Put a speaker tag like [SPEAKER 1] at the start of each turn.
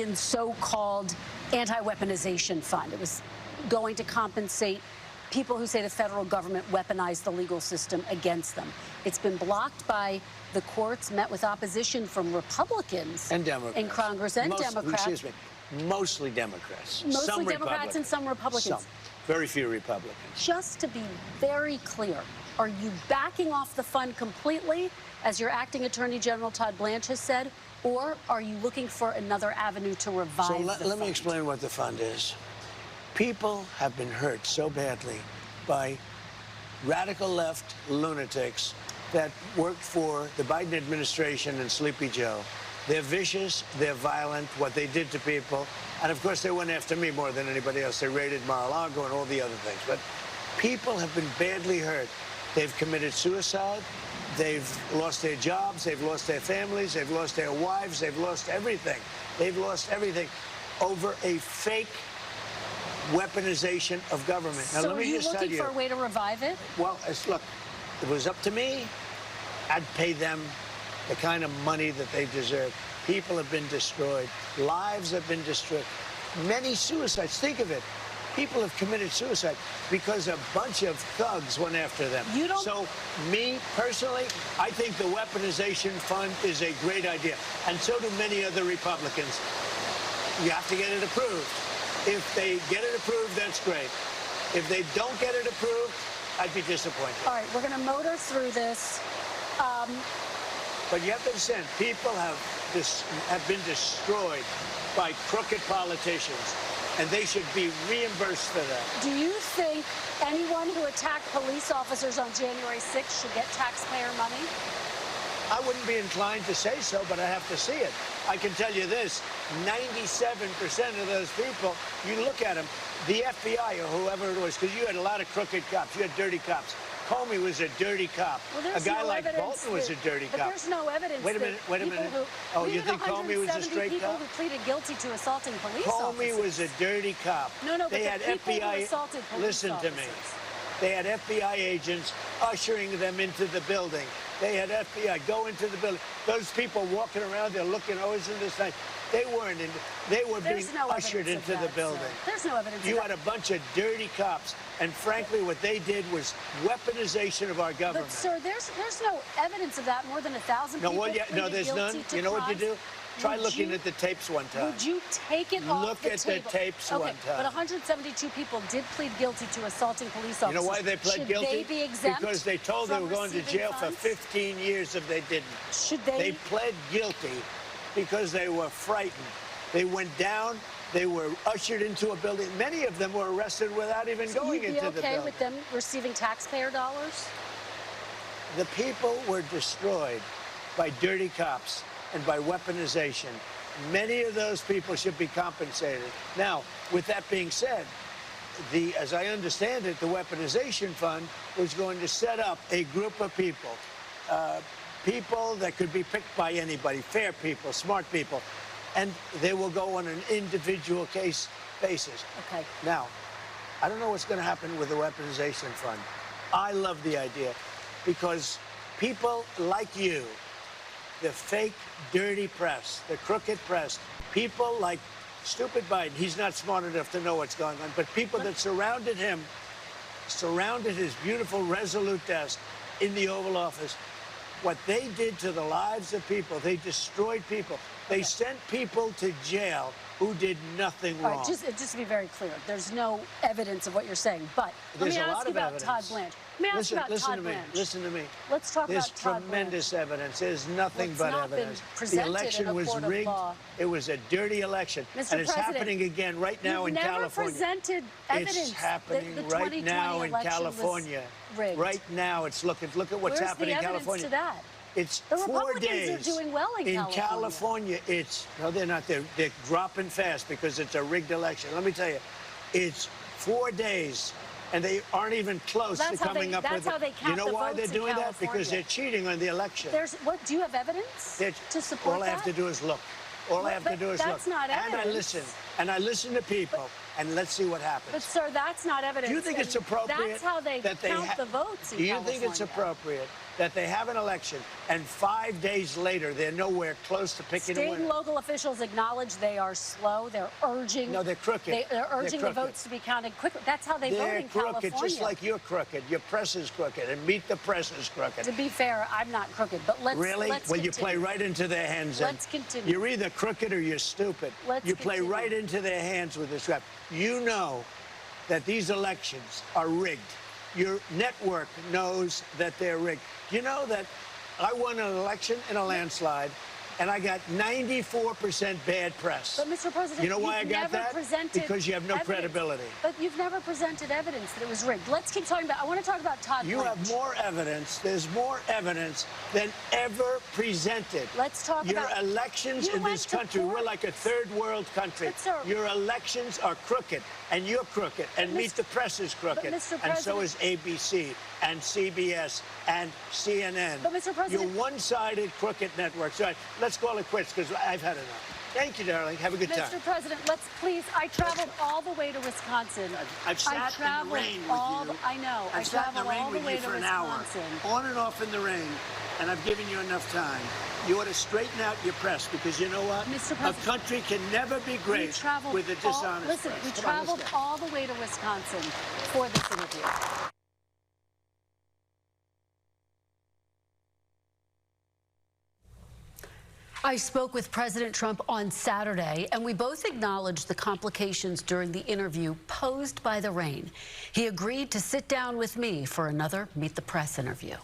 [SPEAKER 1] Biden's so-called anti-weaponization fund. It was going to compensate people who say the federal government weaponized the legal system against them. It's been blocked by the courts, met with opposition from Republicans
[SPEAKER 2] and Democrats
[SPEAKER 1] in Congress and Democrats.
[SPEAKER 2] Excuse me, mostly Democrats.
[SPEAKER 1] Mostly
[SPEAKER 2] some
[SPEAKER 1] Democrats and some Republicans.
[SPEAKER 2] Some. Very few Republicans.
[SPEAKER 1] Just to be very clear, are you backing off the fund completely, as your acting Attorney General Todd Blanche has said, or are you looking for another avenue to revive the fund?
[SPEAKER 2] So let me explain what the fund is. People have been hurt so badly by radical left lunatics that work for the Biden administration and Sleepy Joe. They're vicious, they're violent, what they did to people. And of course, they went after me more than anybody else. They raided Mar-a-Lago and all the other things. But people have been badly hurt. They've committed suicide. They've lost their jobs. They've lost their families. They've lost their wives. They've lost everything. They've lost everything over a fake weaponization of government. Now,
[SPEAKER 1] so
[SPEAKER 2] let me just tell you.
[SPEAKER 1] Are you looking for a way to revive it?
[SPEAKER 2] Well, look, if it was up to me, I'd pay them the kind of money that they deserve. People have been destroyed. Lives have been destroyed. Many suicides. Think of it. People have committed suicide because a bunch of thugs went after them. So, me, personally, I think the weaponization fund is a great idea. And so do many other Republicans. You have to get it approved. If they get it approved, that's great. If they don't get it approved, I'd be disappointed.
[SPEAKER 1] All right, we're going to motor through this.
[SPEAKER 2] But you have to understand, people have been destroyed by crooked politicians, and they should be reimbursed for that.
[SPEAKER 1] Do you think anyone who attacked police officers on January 6th should get taxpayer money?
[SPEAKER 2] I wouldn't be inclined to say so, but I have to see it. I can tell you this, 97% of those people, you look at them, the FBI or whoever it was, because you had a lot of crooked cops, you had dirty cops. Comey was a dirty cop.
[SPEAKER 1] Well,
[SPEAKER 2] a guy like Bolton was a dirty cop.
[SPEAKER 1] But there's no evidence.
[SPEAKER 2] Wait a minute. Oh, you think Comey was a straight cop?
[SPEAKER 1] People who pleaded guilty to assaulting police
[SPEAKER 2] officers. Comey was a dirty cop.
[SPEAKER 1] No, but
[SPEAKER 2] they had
[SPEAKER 1] people
[SPEAKER 2] FBI.
[SPEAKER 1] who assaulted police
[SPEAKER 2] Listen
[SPEAKER 1] officers.
[SPEAKER 2] to me. They had FBI agents ushering them into the building. They had FBI go into the building. Those people walking around, they're looking, oh, isn't this nice? They weren't in. They were being ushered into the building.
[SPEAKER 1] There's no evidence.
[SPEAKER 2] You had a bunch of dirty cops, and frankly, what they did was weaponization of our government.
[SPEAKER 1] But sir, there's no evidence of that. More than 1,000 people.
[SPEAKER 2] No, there's none. You know what you do? Try looking at the tapes one time.
[SPEAKER 1] Would you take it off the table?
[SPEAKER 2] Look at the tapes one time.
[SPEAKER 1] But 172 people did plead guilty to assaulting police officers.
[SPEAKER 2] You know why they pled guilty?
[SPEAKER 1] Should they be exempt?
[SPEAKER 2] Because they told they were going to jail for 15 years if they didn't.
[SPEAKER 1] Should they?
[SPEAKER 2] They pled guilty because they were frightened. They went down. They were ushered into a building. Many of them were arrested without even going into the building.
[SPEAKER 1] You'd be okay with them receiving taxpayer dollars?
[SPEAKER 2] The people were destroyed by dirty cops and by weaponization. Many of those people should be compensated. Now, with that being said, as I understand it, the weaponization fund was going to set up a group of people, people that could be picked by anybody, fair people, smart people, and they will go on an individual case basis.
[SPEAKER 1] Okay.
[SPEAKER 2] Now, I don't know what's going to happen with the weaponization fund. I love the idea because people like you, the fake, dirty press, the crooked press, people like stupid Biden, he's not smart enough to know what's going on, but people that surrounded him, surrounded his beautiful, resolute desk in the Oval Office, what they did to the lives of people, they destroyed people. They sent people to jail who did nothing wrong.
[SPEAKER 1] All right, just to be very clear, there's no evidence of what you're saying, but let me ask you about Todd Blanche. Let me ask you about Todd Blanche.
[SPEAKER 2] Listen to me.
[SPEAKER 1] Let's talk about Todd Blanche.
[SPEAKER 2] There's tremendous evidence. There's nothing but evidence.
[SPEAKER 1] The
[SPEAKER 2] election was rigged. It was a dirty election.
[SPEAKER 1] And
[SPEAKER 2] it's happening again right now in California.
[SPEAKER 1] You've never presented evidence.
[SPEAKER 2] It's happening right now in California. Right now, it's look at what's happening in California.
[SPEAKER 1] Where's the evidence to that?
[SPEAKER 2] It's
[SPEAKER 1] the
[SPEAKER 2] 4
[SPEAKER 1] Republicans
[SPEAKER 2] days.
[SPEAKER 1] are doing well in
[SPEAKER 2] California. No, they're not. They're dropping fast because it's a rigged election. Let me tell you, it's 4 days, and they aren't even close to coming up with it.
[SPEAKER 1] You
[SPEAKER 2] know why they're doing that? Because they're cheating on the election.
[SPEAKER 1] Do you have evidence to support that?
[SPEAKER 2] All I have to do is look. All I have to do is look.
[SPEAKER 1] That's not evidence.
[SPEAKER 2] And I listen. and I listen to people, and let's see what happens.
[SPEAKER 1] But, sir, that's not evidence.
[SPEAKER 2] Do you think it's appropriate?
[SPEAKER 1] That's how they count the votes in California.
[SPEAKER 2] Do you think it's appropriate that they have an election and 5 days later they're nowhere close to picking a winner?
[SPEAKER 1] State and local officials acknowledge they are slow. They're urging.
[SPEAKER 2] No, they're crooked.
[SPEAKER 1] They're urging the votes to be counted quickly. That's how they vote in California.
[SPEAKER 2] They're crooked, just like you're crooked. Your press is crooked, and Meet the Press is crooked.
[SPEAKER 1] To be fair, I'm not crooked, but let's
[SPEAKER 2] Really?
[SPEAKER 1] Let's
[SPEAKER 2] Well,
[SPEAKER 1] continue.
[SPEAKER 2] you play right into their hands.
[SPEAKER 1] Let's continue.
[SPEAKER 2] You're either crooked or you're stupid. You play right into their hands with this crap. You know that these elections are rigged. Your network knows that they're rigged. You know that I won an election in a landslide, and I got 94% bad press.
[SPEAKER 1] But, Mr. President,
[SPEAKER 2] you know why I got that? Because you have no credibility.
[SPEAKER 1] But you've never presented evidence that it was rigged. Let's keep talking about. I want to talk about Todd
[SPEAKER 2] You
[SPEAKER 1] Blanche.
[SPEAKER 2] have more evidence. There's more evidence than ever presented.
[SPEAKER 1] Let's talk
[SPEAKER 2] Your
[SPEAKER 1] about
[SPEAKER 2] elections in this country. We're like a third world country.
[SPEAKER 1] But, sir,
[SPEAKER 2] your elections are crooked, and you're crooked, and Meet the Press is crooked, and so is ABC and CBS and CNN.
[SPEAKER 1] But, Mr. President,
[SPEAKER 2] you're one-sided crooked networks. All right, let's call it quits because I've had enough. Thank you, darling. Have a good time.
[SPEAKER 1] Mr. President, let's please. I traveled all the way to Wisconsin.
[SPEAKER 2] I've sat in the rain with you.
[SPEAKER 1] I know.
[SPEAKER 2] I've sat in the rain with you for an hour, on and off in the rain, and I've given you enough time. You ought to straighten out your press because you know what?
[SPEAKER 1] Mr. President,
[SPEAKER 2] a country can never be great with a dishonest
[SPEAKER 1] Listen,
[SPEAKER 2] press.
[SPEAKER 1] we traveled all the way to Wisconsin for this interview. I spoke with President Trump on Saturday, and we both acknowledged the complications during the interview posed by the rain. He agreed to sit down with me for another Meet the Press interview.